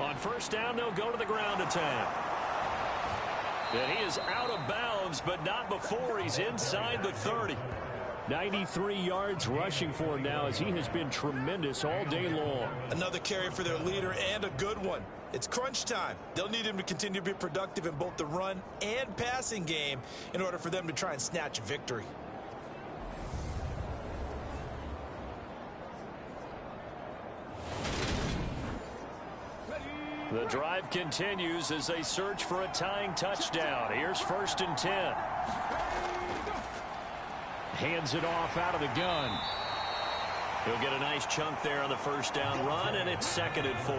On first down, they'll go to the ground attack. And he is out of bounds, but not before he's inside the 30. 93 yards rushing for him now as he has been tremendous all day long. Another carry for their leader and a good one. It's crunch time. They'll need him to continue to be productive in both the run and passing game in order for them to try and snatch a victory. The drive continues as they search for a tying touchdown. Here's 1st and 10. Hands it off out of the gun. He'll get a nice chunk there on the first down run, and it's 2nd and 4.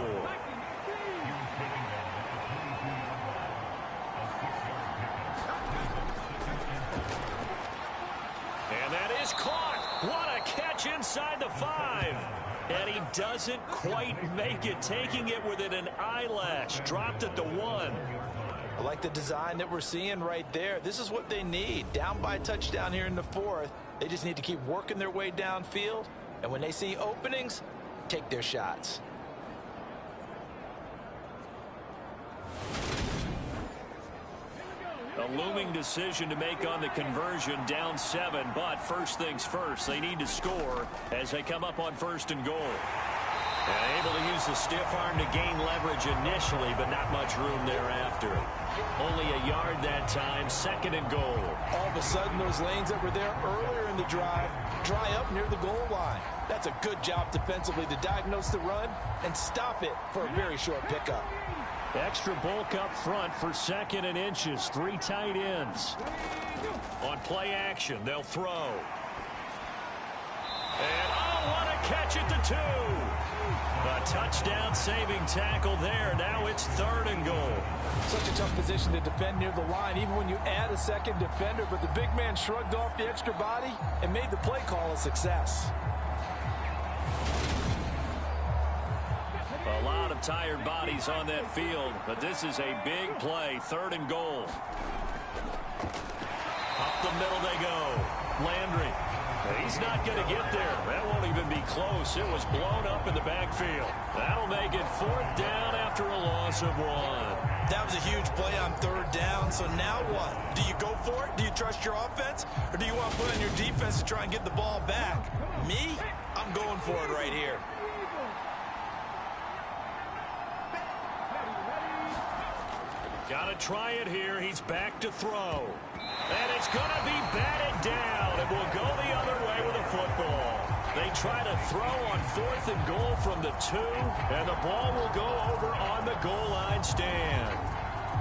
And that is caught. What a catch inside the 5. And he doesn't quite make it, taking it within an eyelash. Dropped at the 1. I like the design that we're seeing right there. This is what they need. Down by a touchdown here in the 4th. They just need to keep working their way downfield. And when they see openings, take their shots. A looming decision to make on the conversion, down 7, but first things first, they need to score as they come up on 1st and goal. And able to use the stiff arm to gain leverage initially, but not much room thereafter. Only a yard that time, 2nd and goal. All of a sudden, those lanes that were there earlier in the drive dry up near the goal line. That's a good job defensively to diagnose the run and stop it for a very short pickup. Extra bulk up front for 2nd and inches. 3 tight ends. On play action, they'll throw. And oh, what a catch at the 2. A touchdown saving tackle there. Now it's 3rd and goal. Such a tough position to defend near the line, even when you add a second defender. But the big man shrugged off the extra body and made the play call a success. A lot of tired bodies on that field, but this is a big play. 3rd and goal. Up the middle they go. Landry. He's not going to get there. That won't even be close. It was blown up in the backfield. That'll make it 4th down after a loss of 1. That was a huge play on 3rd down. So now what? Do you go for it? Do you trust your offense? Or do you want to put on your defense to try and get the ball back? Me? I'm going for it right here. Got to try it here. He's back to throw. And it's going to be try to throw on 4th and goal from the 2, and the ball will go over on the goal line stand.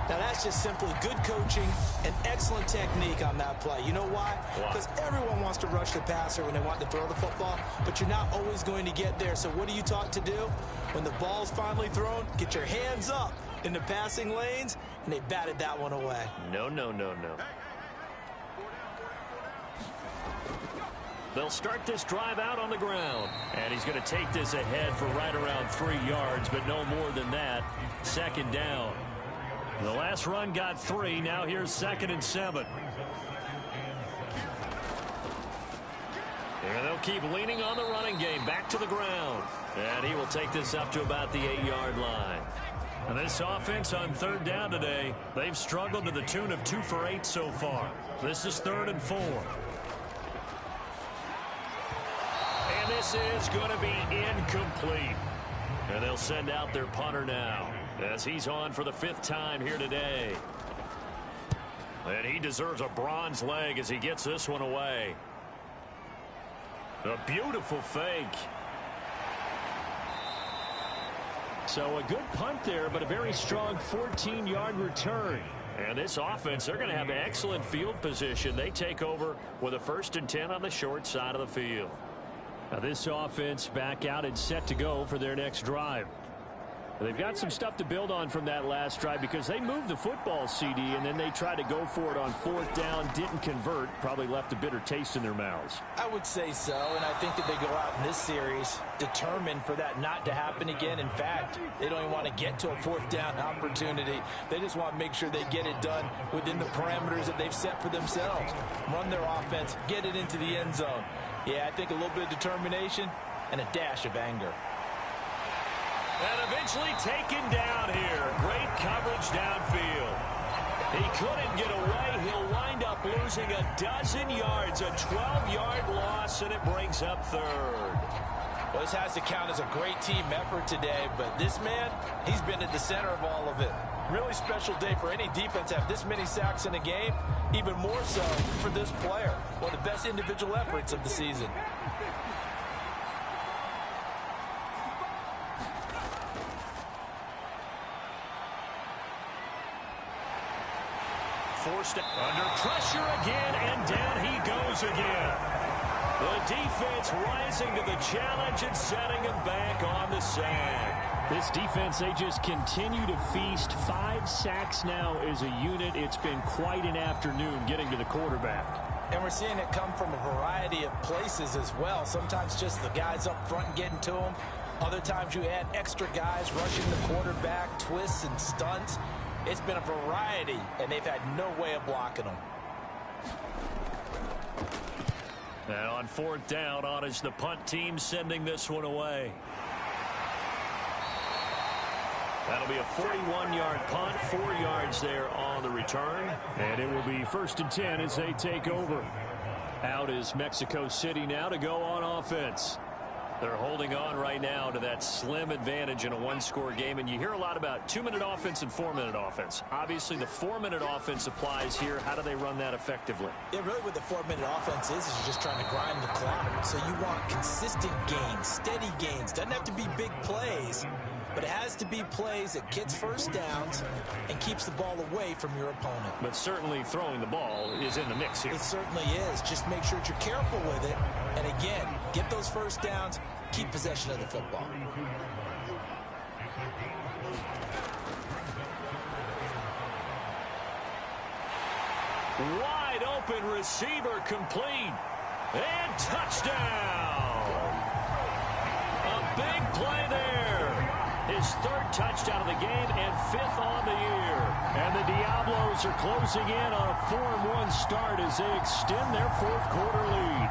Now, that's just simply good coaching and excellent technique on that play. You know why? Because everyone wants to rush the passer when they want to throw the football, but you're not always going to get there. So what are you taught to do? When the ball's finally thrown, get your hands up in the passing lanes, and they batted that one away. No. They'll start this drive out on the ground. And he's going to take this ahead for right around 3 yards, but no more than that. 2nd down. The last run got 3. Now here's 2nd and 7. And they'll keep leaning on the running game. Back to the ground. And he will take this up to about the 8-yard line. And this offense on 3rd down today, they've struggled to the tune of 2 for 8 so far. This is 3rd and 4. And this is going to be incomplete. And they'll send out their punter now as he's on for the 5th time here today. And he deserves a bronze leg as he gets this one away. A beautiful fake. So a good punt there, but a very strong 14-yard return. And this offense, they're going to have excellent field position. They take over with a 1st and 10 on the short side of the field. Now this offense back out and set to go for their next drive. They've got some stuff to build on from that last drive because they moved the football, CD, and then they tried to go for it on 4th down, didn't convert, probably left a bitter taste in their mouths. I would say so, and I think that they go out in this series determined for that not to happen again. In fact, they don't even want to get to a 4th down opportunity. They just want to make sure they get it done within the parameters that they've set for themselves. Run their offense, get it into the end zone. Yeah, I think a little bit of determination and a dash of anger. And eventually taken down here. Great coverage downfield. He couldn't get away. He'll wind up losing a dozen yards, a 12-yard loss, and it brings up 3rd. Well, this has to count as a great team effort today, but this man, he's been at the center of all of it. Really special day for any defense to have this many sacks in a game, even more so for this player. One of the best individual efforts of the season. Forced under pressure again, and down he goes again. The defense rising to the challenge and setting him back on the sack. This defense, they just continue to feast. 5 sacks now as a unit. It's been quite an afternoon getting to the quarterback. And we're seeing it come from a variety of places as well. Sometimes just the guys up front getting to him. Other times you add extra guys rushing the quarterback, twists and stunts. It's been a variety, and they've had no way of blocking them. And on 4th down, on is the punt team sending this one away. That'll be a 41-yard punt, 4 yards there on the return. And it will be 1st and 10 as they take over. Out is Mexico City now to go on offense. They're holding on right now to that slim advantage in a 1-score game. And you hear a lot about 2-minute offense and 4-minute offense. Obviously, the 4-minute offense applies here. How do they run that effectively? Yeah, really what the 4-minute offense is you're just trying to grind the clock. So you want consistent gains, steady gains. Doesn't have to be big plays, but it has to be plays that gets 1st downs and keeps the ball away from your opponent. But certainly throwing the ball is in the mix here. It certainly is. Just make sure that you're careful with it. And again, get those 1st downs, keep possession of the football. Wide open receiver complete. And touchdown. A big play there. His 3rd touchdown of the game and 5th on the year. And the Diablos are closing in on a 4-1 start as they extend their 4th quarter lead.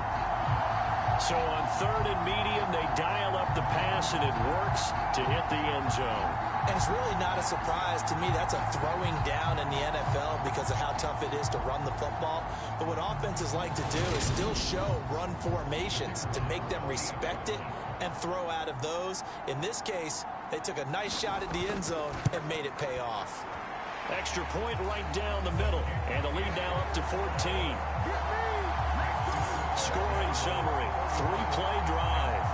So on 3rd and medium, they dial up the pass, and it works to hit the end zone. And it's really not a surprise to me. That's a throwing down in the NFL because of how tough it is to run the football. But what offenses like to do is still show run formations to make them respect it and throw out of those. In this case, they took a nice shot at the end zone and made it pay off. Extra point right down the middle, and the lead now up to 14. Scoring halftime summary. 3-play drive.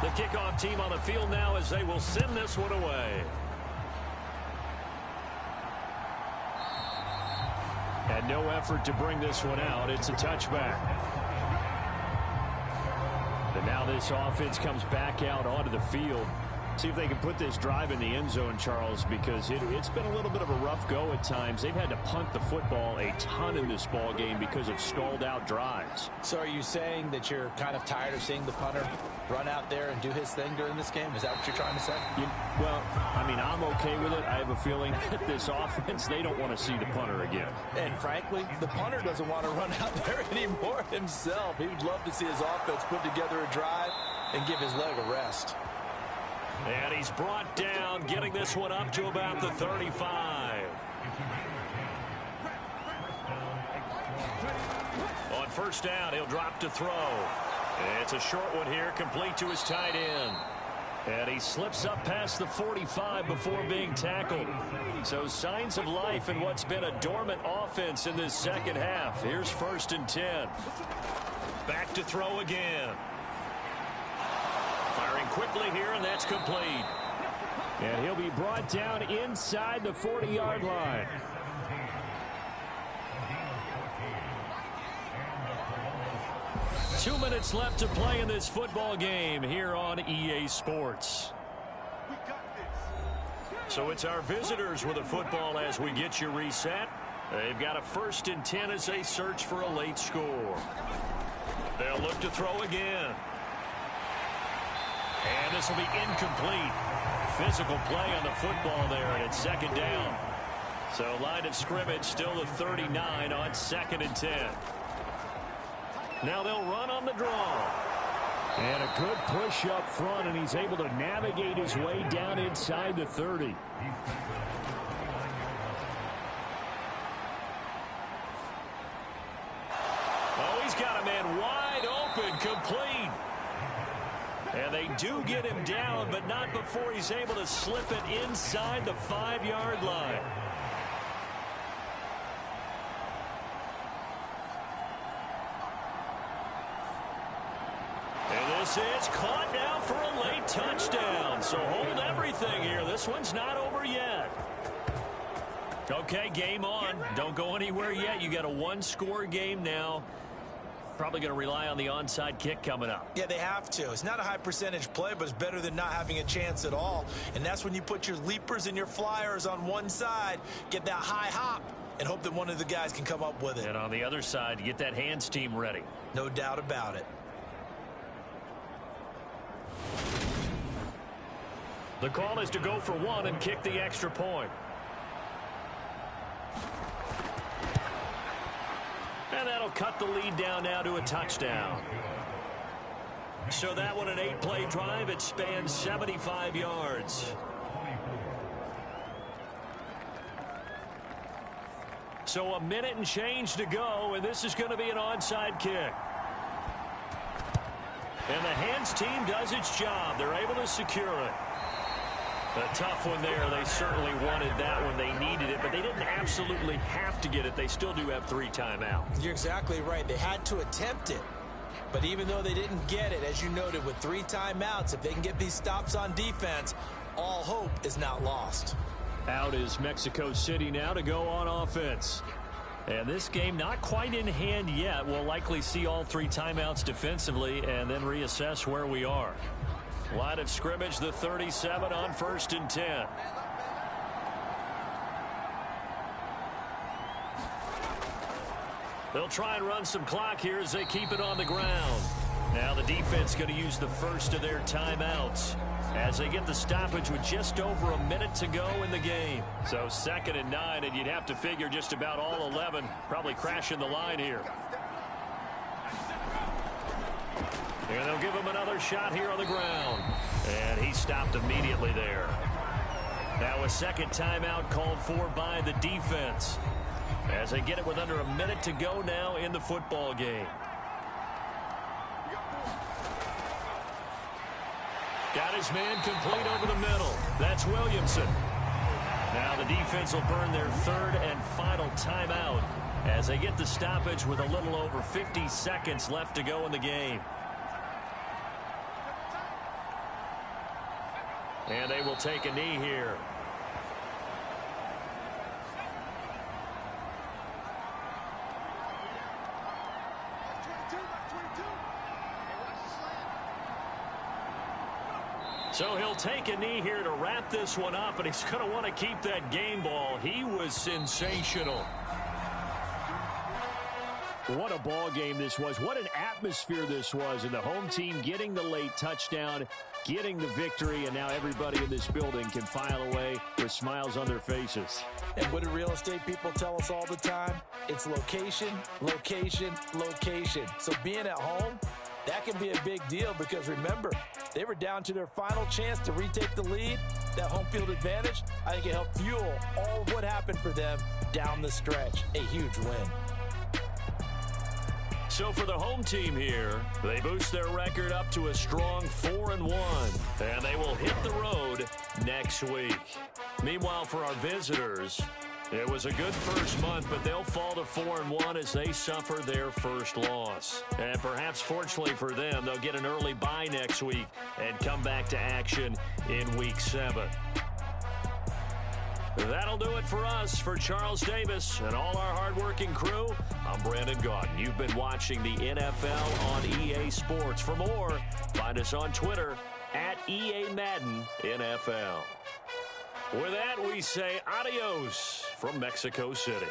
The kickoff team on the field now as they will send this one away. And no effort to bring this one out. It's a touchback. And now this offense comes back out onto the field. See if they can put this drive in the end zone, Charles, because it's been a little bit of a rough go at times. They've had to punt the football a ton in this ball game because of stalled-out drives. So are you saying that you're kind of tired of seeing the punter run out there and do his thing during this game? Is that what you're trying to say? Well, I mean, I'm okay with it. I have a feeling that this offense, they don't want to see the punter again. And frankly, the punter doesn't want to run out there anymore himself. He would love to see his offense put together a drive and give his leg a rest. And he's brought down, getting this one up to about the 35. On first down, he'll drop to throw. It's a short one here, complete to his tight end. And he slips up past the 45 before being tackled. So signs of life in what's been a dormant offense in this second half. Here's 1st and 10. Back to throw again. Firing quickly here, and that's complete. And he'll be brought down inside the 40-yard line. Two minutes left to play in this football game here on EA Sports. So it's our visitors with a football as we get you reset. They've got a 1st and 10 as they search for a late score. They'll look to throw again. And this will be incomplete. Physical play on the football there, and it's 2nd down. So line of scrimmage still the 39 on 2nd and 10. Now they'll run on the draw. And a good push up front, and he's able to navigate his way down inside the 30. Oh, he's got a man wide open, complete. And they do get him down, but not before he's able to slip it inside the 5-yard line. And this is caught now for a late touchdown. So hold everything here. This one's not over yet. Okay, game on. Don't go anywhere yet. You got a 1-score game now. Probably going to rely on the onside kick coming up. Yeah, they have to. It's not a high percentage play, but it's better than not having a chance at all. And that's when you put your leapers and your flyers on one side, get that high hop, and hope that one of the guys can come up with it. And on the other side, get that hands team ready. No doubt about it. The call is to go for 1 and kick the extra point. And that'll cut the lead down now to a touchdown. So that one an 8-play drive. It spans 75 yards. So a minute and change to go, and this is going to be an onside kick. And the hands team does its job. They're able to secure it. A tough one there. They certainly wanted that one. They needed it, but they didn't absolutely have to get it. They still do have 3 timeouts. You're exactly right. They had to attempt it. But even though they didn't get it, as you noted, with 3 timeouts, if they can get these stops on defense, all hope is not lost. Out is Mexico City now to go on offense. And this game not quite in hand yet. We'll likely see all 3 timeouts defensively and then reassess where we are. Line of scrimmage, the 37 on 1st and 10. They'll try and run some clock here as they keep it on the ground. Now the defense going to use the first of their timeouts as they get the stoppage with just over a minute to go in the game. So 2nd and 9, and you'd have to figure just about all 11 probably crashing the line here. And they'll give him another shot here on the ground. And he stopped immediately there. Now a 2nd timeout called for by the defense as they get it with under a minute to go now in the football game. Got his man complete over the middle. That's Williamson. Now the defense will burn their third and final timeout as they get the stoppage with a little over 50 seconds left to go in the game. And they will take a knee here. So he'll take a knee here to wrap this one up, and he's going to want to keep that game ball. He was sensational. What a ball game this was. What an atmosphere this was. And the home team getting the late touchdown, getting the victory, and now everybody in this building can file away with smiles on their faces. And what do real estate people tell us all the time? It's location, location, location. So being at home, that can be a big deal because, remember, they were down to their final chance to retake the lead. That home field advantage, I think it helped fuel all of what happened for them down the stretch. A huge win. So for the home team here, they boost their record up to a strong 4-1, and they will hit the road next week. Meanwhile, for our visitors, it was a good first month, but they'll fall to 4-1 as they suffer their first loss. And perhaps fortunately for them, they'll get an early bye next week and come back to action in Week 7. That'll do it for us. For Charles Davis and all our hardworking crew, I'm Brandon Gaudin. You've been watching the NFL on EA Sports. For more, find us on Twitter at EA Madden NFL. With that, we say adios from Mexico City.